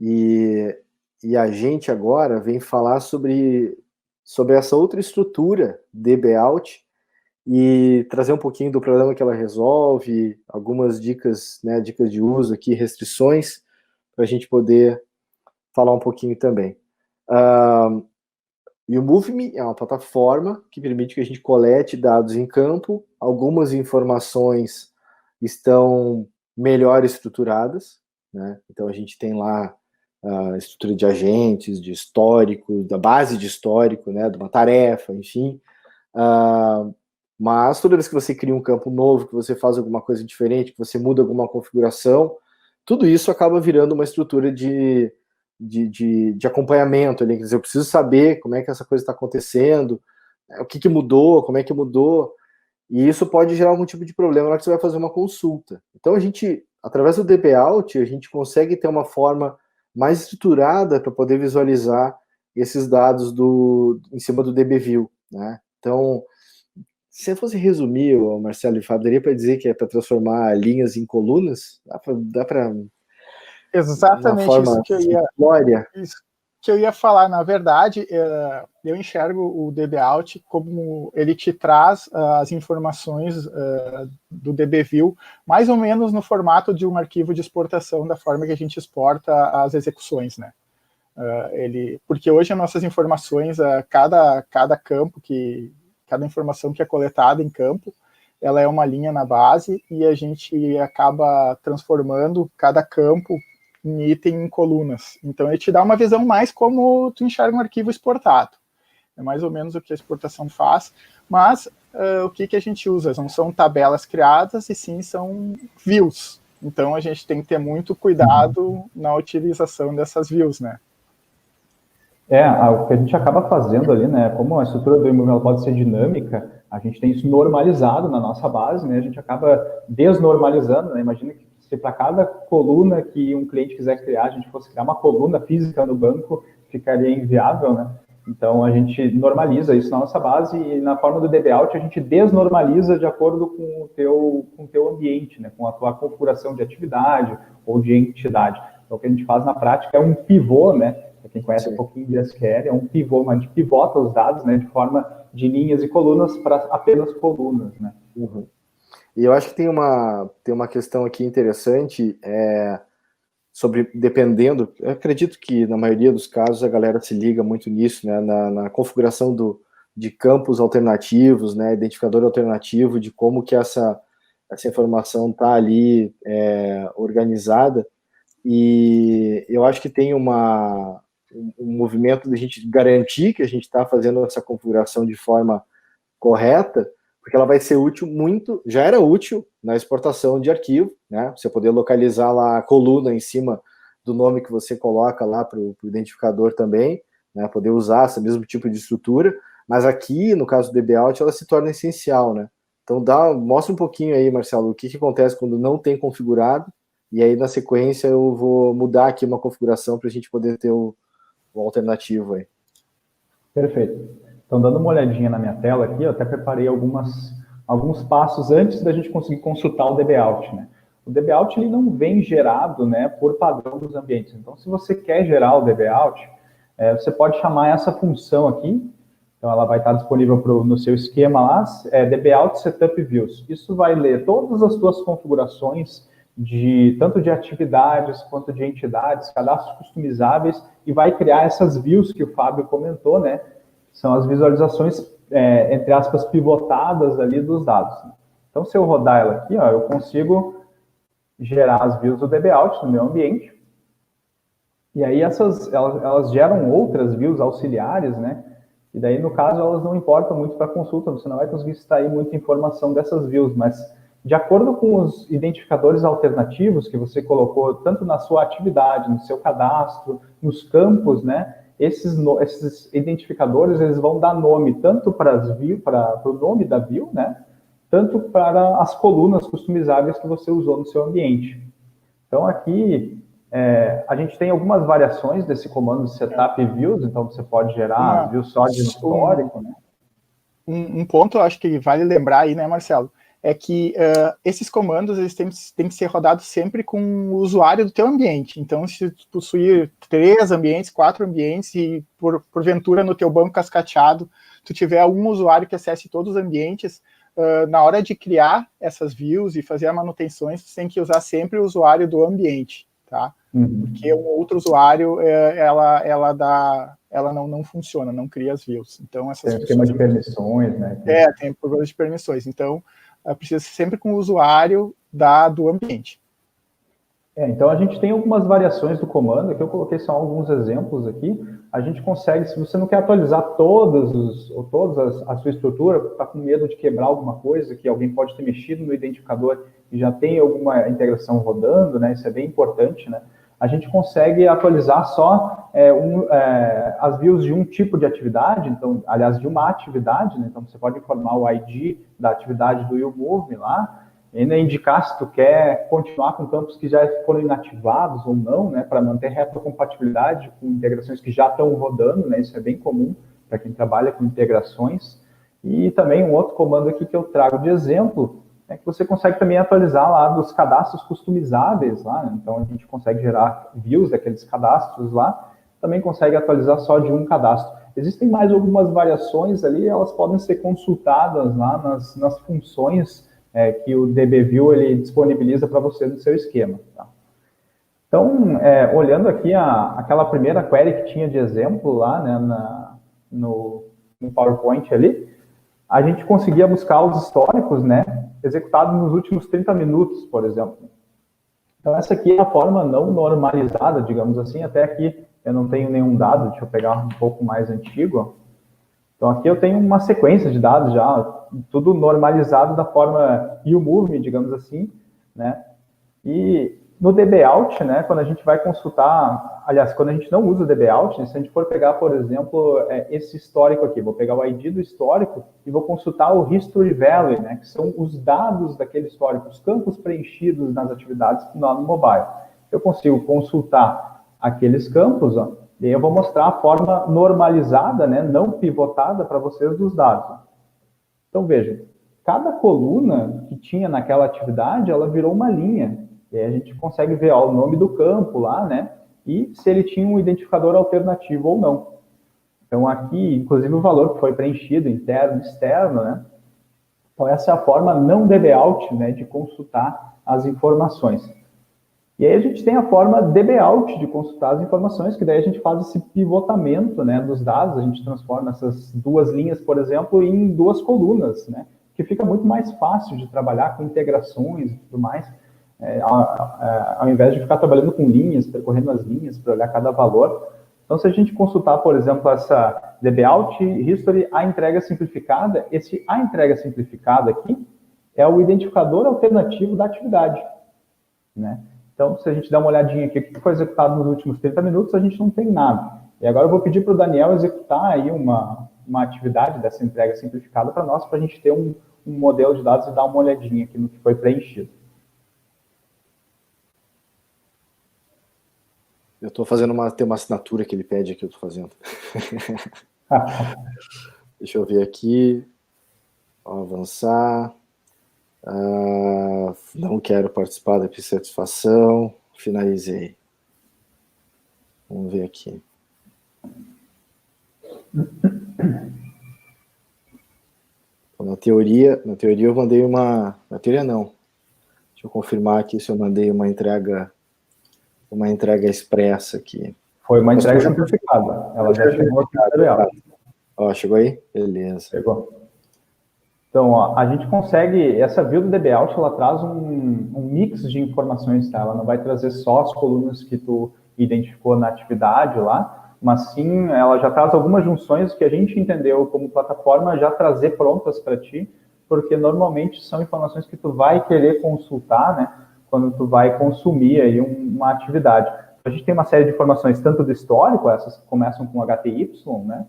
E a gente agora vem falar sobre essa outra estrutura, DBOut, e trazer um pouquinho do problema que ela resolve, algumas dicas, né, dicas de uso aqui, restrições, para a gente poder falar um pouquinho também. E o MoveMe é uma plataforma que permite que a gente colete dados em campo. Algumas informações estão melhor estruturadas, né? Então a gente tem lá a estrutura de agentes, de histórico, da base de histórico, né, de uma tarefa, enfim. Mas toda vez que você cria um campo novo, que você faz alguma coisa diferente, que você muda alguma configuração, tudo isso acaba virando uma estrutura de acompanhamento ali. Quer dizer, eu preciso saber como é que essa coisa está acontecendo, o que mudou, como é que mudou, e isso pode gerar algum tipo de problema na hora que você vai fazer uma consulta. Então a gente, através do DBOut, a gente consegue ter uma forma mais estruturada para poder visualizar esses dados em cima do DBView, né? Então, se eu fosse resumir, o Marcelo e Fábio, daria para dizer que é para transformar linhas em colunas? Dá para Exatamente isso que eu ia falar. Na verdade, eu enxergo o DBOut como ele te traz as informações do DBView mais ou menos no formato de um arquivo de exportação, da forma que a gente exporta as execuções, né? Porque hoje as nossas informações, cada campo, cada informação que é coletada em campo, ela é uma linha na base e a gente acaba transformando cada campo em item em colunas. Então ele te dá uma visão mais como tu enxerga um arquivo exportado. É mais ou menos o que a exportação faz, mas o que a gente usa? Não são tabelas criadas, e sim são views. Então a gente tem que ter muito cuidado na utilização dessas views, né? O que a gente acaba fazendo ali, né, como a estrutura do imóvel pode ser dinâmica, a gente tem isso normalizado na nossa base, né, a gente acaba desnormalizando, né, imagina que se para cada coluna que um cliente quiser criar, a gente fosse criar uma coluna física no banco, ficaria inviável, né, então a gente normaliza isso na nossa base e na forma do DBOut a gente desnormaliza de acordo com o teu ambiente, né, com a tua configuração de atividade ou de entidade. Então o que a gente faz na prática é um pivô, né, para quem conhece um pouquinho de SQL, é um pivô, mas a gente pivota os dados, né, de forma de linhas e colunas para apenas colunas, né. Uhum. E eu acho que tem uma questão aqui interessante, sobre, dependendo, eu acredito que na maioria dos casos a galera se liga muito nisso, né, na configuração de campos alternativos, né, identificador alternativo, de como que essa informação está ali organizada, e eu acho que tem um movimento de a gente garantir que a gente está fazendo essa configuração de forma correta, porque ela vai ser útil já era útil na exportação de arquivo, né? Você poder localizar lá a coluna em cima do nome que você coloca lá para o identificador também, né? Poder usar esse mesmo tipo de estrutura, mas aqui, no caso do DBOut, ela se torna essencial, né? Então mostra um pouquinho aí, Marcelo, o que acontece quando não tem configurado, e aí na sequência eu vou mudar aqui uma configuração para a gente poder ter o alternativo aí. Perfeito. Então, dando uma olhadinha na minha tela aqui, eu até preparei alguns passos antes da gente conseguir consultar o DBOut, né? O DBOut ele não vem gerado, né, por padrão dos ambientes. Então, se você quer gerar o DBOut, você pode chamar essa função aqui. Então, ela vai estar disponível no seu esquema lá, DBOut Setup Views. Isso vai ler todas as suas configurações, tanto de atividades quanto de entidades, cadastros customizáveis, e vai criar essas views que o Fábio comentou, né? São as visualizações, entre aspas, pivotadas ali dos dados. Então, se eu rodar ela aqui, ó, eu consigo gerar as views do DBOut no meu ambiente. E aí elas geram outras views auxiliares, né? E daí, no caso, elas não importam muito para a consulta, você não vai conseguir extrair muita informação dessas views, mas de acordo com os identificadores alternativos que você colocou, tanto na sua atividade, no seu cadastro, nos campos, né? Esses identificadores, eles vão dar nome tanto para o nome da view, né? Tanto para as colunas customizáveis que você usou no seu ambiente. Então, aqui, a gente tem algumas variações desse comando de setup views, então você pode gerar views só de histórico, né? Um ponto, eu acho que vale lembrar aí, né, Marcelo? é que esses comandos eles têm que ser rodados sempre com o usuário do teu ambiente. Então, se tu possuir 3 ambientes, 4 ambientes, e porventura no teu banco cascateado, tu tiver um usuário que acesse todos os ambientes, na hora de criar essas views e fazer as manutenções, tu tem que usar sempre o usuário do ambiente, tá? Porque um outro usuário, ela não funciona, não cria as views. Então, essas tem esquema de permissões, né? Tem problema de permissões. Então, precisa ser sempre com o usuário do ambiente. Então, a gente tem algumas variações do comando, aqui eu coloquei só alguns exemplos aqui. A gente consegue, se você não quer atualizar toda a sua estrutura, está com medo de quebrar alguma coisa, que alguém pode ter mexido no identificador e já tem alguma integração rodando, né? Isso é bem importante, né? A gente consegue atualizar só as views de um tipo de atividade, então, aliás, de uma atividade, né? Então, você pode informar o ID da atividade do YouMove lá, e ainda indicar se tu quer continuar com campos que já foram inativados ou não, né, para manter retrocompatibilidade com integrações que já estão rodando, né, isso é bem comum para quem trabalha com integrações. E também um outro comando aqui que eu trago de exemplo é que você consegue também atualizar lá dos cadastros customizáveis lá, né? Então a gente consegue gerar views daqueles cadastros lá, também consegue atualizar só de um cadastro. Existem mais algumas variações ali, elas podem ser consultadas lá nas funções que o DBView ele disponibiliza para você no seu esquema. Tá? Então, olhando aqui aquela primeira query que tinha de exemplo lá, né, no PowerPoint ali, a gente conseguia buscar os históricos, né, executados nos últimos 30 minutos, por exemplo. Então, essa aqui é a forma não normalizada, digamos assim, até aqui eu não tenho nenhum dado, deixa eu pegar um pouco mais antigo. Então, aqui eu tenho uma sequência de dados já, tudo normalizado da forma YouMove, digamos assim, né? E no DBOut, né, quando a gente vai consultar, aliás, quando a gente não usa o DBOut, né, se a gente for pegar, por exemplo, esse histórico aqui, vou pegar o ID do histórico e vou consultar o History Value, né, que são os dados daquele histórico, os campos preenchidos nas atividades lá no mobile. Eu consigo consultar aqueles campos, ó, e aí eu vou mostrar a forma normalizada, né, não pivotada para vocês dos dados. Então, vejam, cada coluna que tinha naquela atividade, ela virou uma linha. E aí a gente consegue ver o nome do campo lá, né, e se ele tinha um identificador alternativo ou não. Então, aqui, inclusive, o valor que foi preenchido, interno e externo, né. Então, essa é a forma não DBOut, né, de consultar as informações. E aí a gente tem a forma DBOut de consultar as informações, que daí a gente faz esse pivotamento, né, dos dados, a gente transforma essas duas linhas, por exemplo, em 2 colunas, né, que fica muito mais fácil de trabalhar com integrações e tudo mais, ao invés de ficar trabalhando com linhas, percorrendo as linhas para olhar cada valor. Então, se a gente consultar, por exemplo, essa DBOut History, a entrega simplificada, esse a entrega simplificada aqui é o identificador alternativo da atividade, né? Então, se a gente dá uma olhadinha aqui, o que foi executado nos últimos 30 minutos, a gente não tem nada. E agora eu vou pedir para o Daniel executar aí uma atividade dessa entrega simplificada para nós, para a gente ter um modelo de dados e dar uma olhadinha aqui no que foi preenchido. Eu estou fazendo tem uma assinatura que ele pede aqui, eu estou fazendo. Deixa eu ver aqui. Vou avançar. Não quero participar da satisfação. Finalizei. Vamos ver aqui. Na teoria eu mandei uma... Na teoria não. Deixa eu confirmar aqui se eu mandei uma entrega expressa aqui. Foi uma entrega simplificada. Ela já chegou aqui. Ó, chegou aí? Beleza. Chegou. Então, ó, a gente consegue, essa view do DBOut, ela traz um mix de informações, tá? Ela não vai trazer só as colunas que tu identificou na atividade lá, mas sim, ela já traz algumas junções que a gente entendeu como plataforma já trazer prontas para ti, porque normalmente são informações que tu vai querer consultar, né, quando tu vai consumir aí uma atividade. A gente tem uma série de informações, tanto do histórico, essas que começam com HTY, né,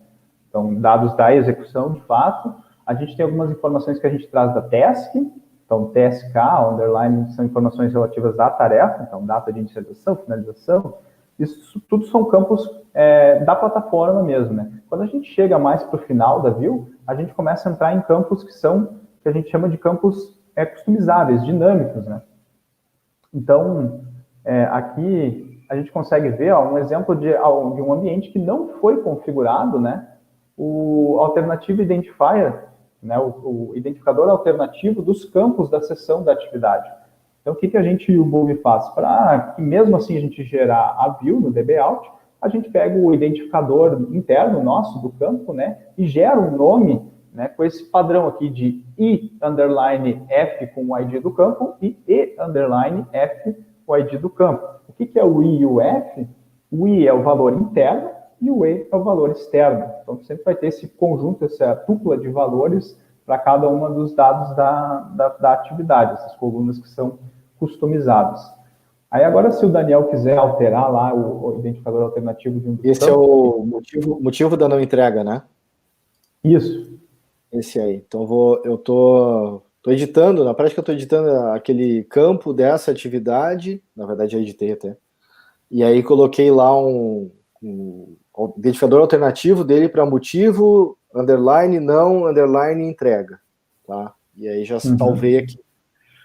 então dados da execução de fato. A gente tem algumas informações que a gente traz da task, então TSK, underline, são informações relativas à tarefa, então data de inicialização, finalização, isso tudo são campos da plataforma mesmo, né? Quando a gente chega mais para o final da view, a gente começa a entrar em campos que a gente chama de campos customizáveis, dinâmicos, né? Então, aqui a gente consegue ver um exemplo de um ambiente que não foi configurado, né? O Alternative Identifier, né? O identificador alternativo dos campos da seção da atividade. Então, o que o Bug faz? Para que mesmo assim a gente gerar a view no DBOut, a gente pega o identificador interno nosso do campo, né? E gera um nome, né, com esse padrão aqui de I_F com o ID do campo e E_F com o ID do campo. O que é o I e o F? O I é o valor interno e o E é o valor externo. Então, sempre vai ter esse conjunto, essa tupla de valores para cada uma dos dados da atividade, essas colunas que são customizadas. Aí agora, se o Daniel quiser alterar lá o identificador alternativo de um dos Esse campos, é o motivo da não entrega, né? Isso. Esse aí. Então eu tô editando, na prática eu tô editando aquele campo dessa atividade, na verdade eu editei até, e aí coloquei lá um identificador alternativo dele para motivo, underline, não, underline, entrega, tá? E aí já salvei aqui.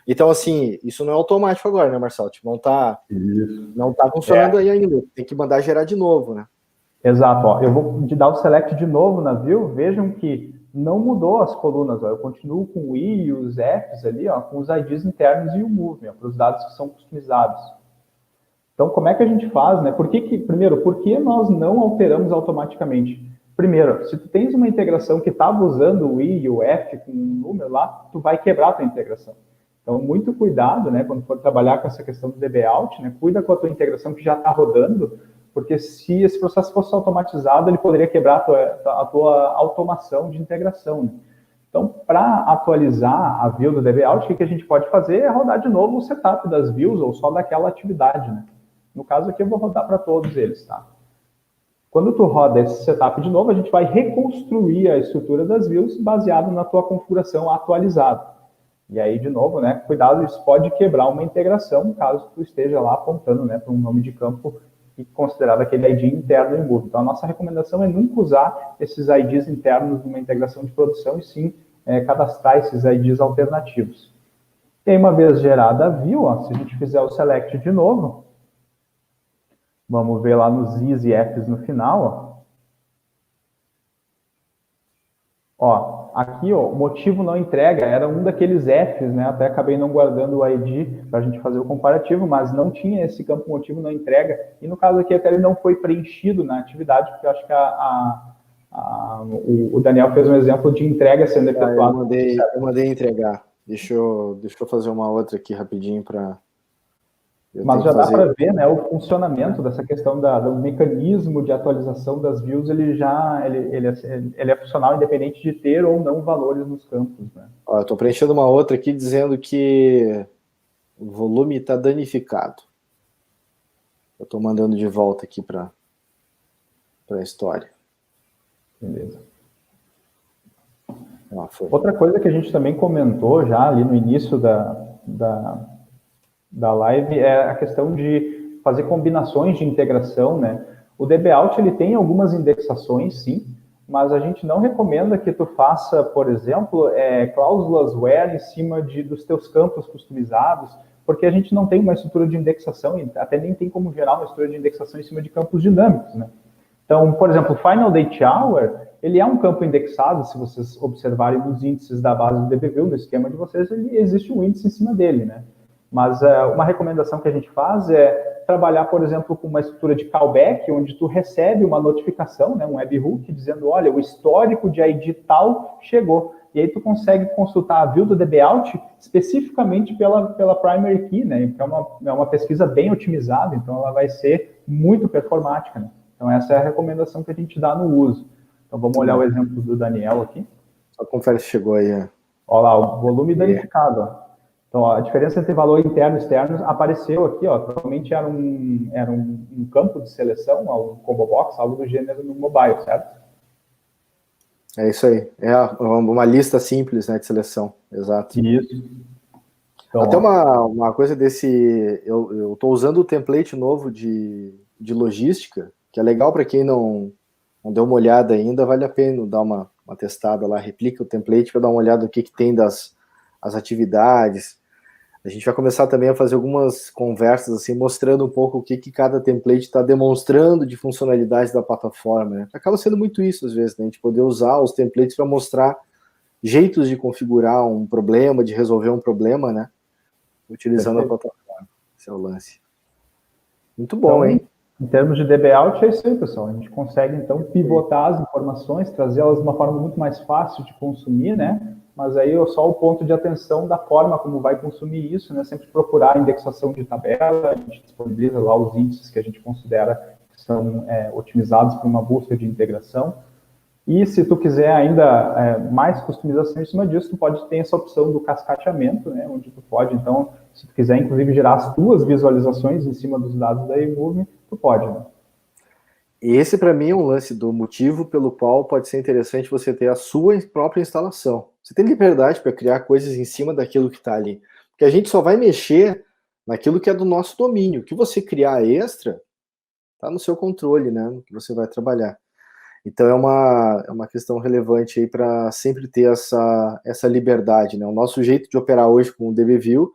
Então, assim, isso não é automático agora, né, Marcelo? Tipo, não tá funcionando aí ainda, tem que mandar gerar de novo, né? Exato, ó. Eu vou dar o select de novo na view, vejam que não mudou as colunas, ó. Eu continuo com o I e os Fs ali, ó, com os IDs internos e o move, para os dados que são customizados. Então, como é que a gente faz, né? Primeiro, por que nós não alteramos automaticamente? Primeiro, se tu tens uma integração que estava usando o I e o F com um número lá, tu vai quebrar a tua integração. Então, muito cuidado, né, quando for trabalhar com essa questão do DBOut, né, cuida com a tua integração que já está rodando, porque se esse processo fosse automatizado, ele poderia quebrar a tua automação de integração, né? Então, para atualizar a view do DBOut, o que a gente pode fazer é rodar de novo o setup das views, ou só daquela atividade, né? No caso aqui, eu vou rodar para todos eles, tá? Quando tu roda esse setup de novo, a gente vai reconstruir a estrutura das views baseado na tua configuração atualizada. E aí, de novo, né, cuidado, isso pode quebrar uma integração, caso tu esteja lá apontando, né, para um nome de campo e considerado aquele ID interno em Move. Então, a nossa recomendação é nunca usar esses IDs internos numa integração de produção, e sim cadastrar esses IDs alternativos. E aí, uma vez gerada a view, ó, se a gente fizer o select de novo, vamos ver lá nos Is e Fs no final, ó, aqui, ó, o motivo não entrega era um daqueles Fs, né? Até acabei não guardando o ID para a gente fazer o comparativo, mas não tinha esse campo motivo não entrega. E no caso aqui, até ele não foi preenchido na atividade, porque eu acho que o Daniel fez um exemplo de entrega sendo efetuado. Eu mandei entregar. Deixa eu fazer uma outra aqui rapidinho para... Mas já dá para ver, né, o funcionamento dessa questão do mecanismo de atualização das views, ele é funcional independente de ter ou não valores nos campos, né? Ó, eu estou preenchendo uma outra aqui dizendo que o volume está danificado. Eu estou mandando de volta aqui para a história. Beleza. Outra coisa que a gente também comentou já ali no início da live é a questão de fazer combinações de integração, né? O DBOut, ele tem algumas indexações, sim, mas a gente não recomenda que tu faça, por exemplo, cláusulas where em cima dos teus campos customizados, porque a gente não tem uma estrutura de indexação, e até nem tem como gerar uma estrutura de indexação em cima de campos dinâmicos, né? Então, por exemplo, o Final Date Hour, ele é um campo indexado, se vocês observarem nos índices da base do DBView, no esquema de vocês, existe um índice em cima dele, né? Mas uma recomendação que a gente faz é trabalhar, por exemplo, com uma estrutura de callback, onde tu recebe uma notificação, né, um webhook, dizendo, olha, o histórico de ID tal chegou. E aí tu consegue consultar a view do DBOut especificamente pela primary key, né? Então é uma pesquisa bem otimizada, então ela vai ser muito performática, né? Então essa é a recomendação que a gente dá no uso. Então vamos olhar o exemplo do Daniel aqui. Só confere se chegou aí. Olha lá, o volume danificado, ó. Então, a diferença entre valor interno e externo apareceu aqui, ó. Provavelmente era um campo de seleção, um combo box, algo do gênero no mobile, certo? É isso aí. É uma lista simples, né, de seleção. Exato. Isso. Então, até uma coisa desse... Eu estou usando o template novo de logística, que é legal para quem não deu uma olhada ainda, vale a pena dar uma testada lá, replica o template para dar uma olhada no que tem das as atividades. A gente vai começar também a fazer algumas conversas, assim, mostrando um pouco o que cada template está demonstrando de funcionalidades da plataforma, né? Acaba sendo muito isso, às vezes, né? A gente poder usar os templates para mostrar jeitos de configurar um problema, de resolver um problema, né? Utilizando a plataforma. Esse é o lance. Muito bom, então, hein? Em termos de DB-Out, é isso aí, pessoal. A gente consegue, então, pivotar as informações, trazê-las de uma forma muito mais fácil de consumir, né? Mas aí é só o ponto de atenção da forma como vai consumir isso, né? Sempre procurar a indexação de tabela, a gente disponibiliza lá os índices que a gente considera que são otimizados para uma busca de integração. E se tu quiser ainda mais customização em cima disso, tu pode ter essa opção do cascateamento, né? Onde tu pode, então, se tu quiser, inclusive, gerar as tuas visualizações em cima dos dados da eMove, tu pode, né? Esse, para mim, é um lance do motivo pelo qual pode ser interessante você ter a sua própria instalação. Você tem liberdade para criar coisas em cima daquilo que está ali. Porque a gente só vai mexer naquilo que é do nosso domínio. O que você criar extra, está no seu controle, né? No que você vai trabalhar. Então, é uma questão relevante aí para sempre ter essa liberdade, né? O nosso jeito de operar hoje com o DBView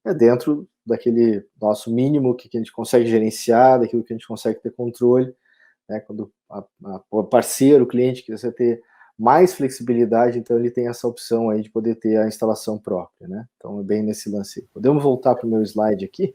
é dentro daquele nosso mínimo que a gente consegue gerenciar, daquilo que a gente consegue ter controle. Né, quando o parceiro, o cliente quiser ter mais flexibilidade, então ele tem essa opção aí de poder ter a instalação própria, né? Então é bem nesse lance. Podemos voltar para o meu slide aqui?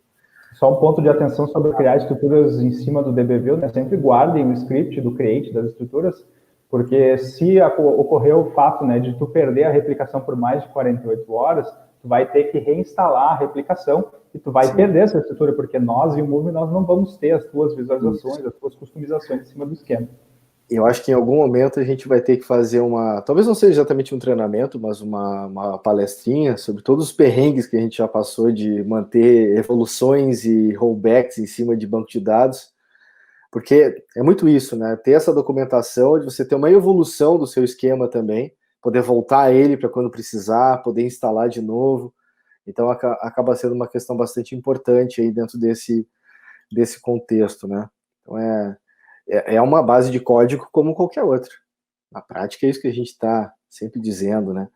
Só um ponto de atenção sobre criar estruturas em cima do DBView, né? Sempre guardem o script do create das estruturas, porque se ocorrer o fato, né, de tu perder a replicação por mais de 48 horas, tu vai ter que reinstalar a replicação e tu vai perder essa estrutura, porque nós, em Move, nós não vamos ter as tuas visualizações, as tuas customizações em cima do esquema. Eu acho que em algum momento a gente vai ter que fazer talvez não seja exatamente um treinamento, mas uma palestrinha sobre todos os perrengues que a gente já passou de manter evoluções e rollbacks em cima de banco de dados, porque é muito isso, né? Ter essa documentação de você ter uma evolução do seu esquema também, poder voltar a ele para quando precisar, poder instalar de novo. Então, acaba sendo uma questão bastante importante aí dentro desse contexto, né? Então, é uma base de código como qualquer outra. Na prática, é isso que a gente está sempre dizendo, né?